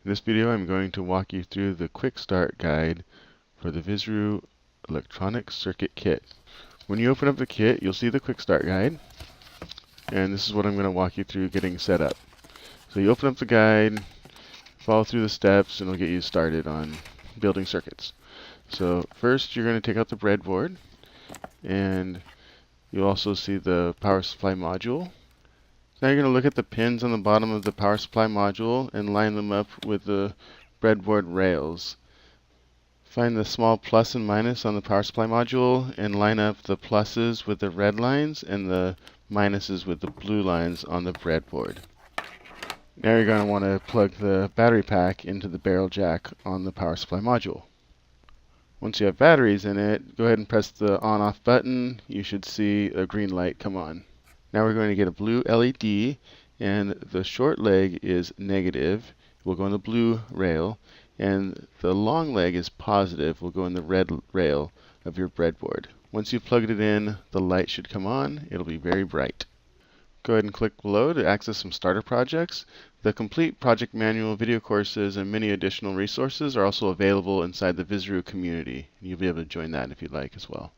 In this video, I'm going to walk you through the Quickstart guide for the Vizaroo electronic circuit kit. When you open up the kit, you'll see the Quickstart guide, and this is what I'm going to walk you through getting set up. So you open up the guide, follow through the steps, and it'll get you started on building circuits. So first, you're going to take out the breadboard, and you'll also see the power supply module. Now you're going to look at the pins on the bottom of the power supply module and line them up with the breadboard rails. Find the small plus and minus on the power supply module and line up the pluses with the red lines and the minuses with the blue lines on the breadboard. Now you're going to want to plug the battery pack into the barrel jack on the power supply module. Once you have batteries in it, go ahead and press the on-off button. You should see a green light come on. Now we're going to get a blue LED, and the short leg is negative. We'll go in the blue rail, and the long leg is positive. We'll go in the red rail of your breadboard. Once you've plugged it in, the light should come on. It'll be very bright. Go ahead and click below to access some starter projects. The complete project manual, video courses, and many additional resources are also available inside the Vizaroo community. You'll be able to join that if you'd like as well.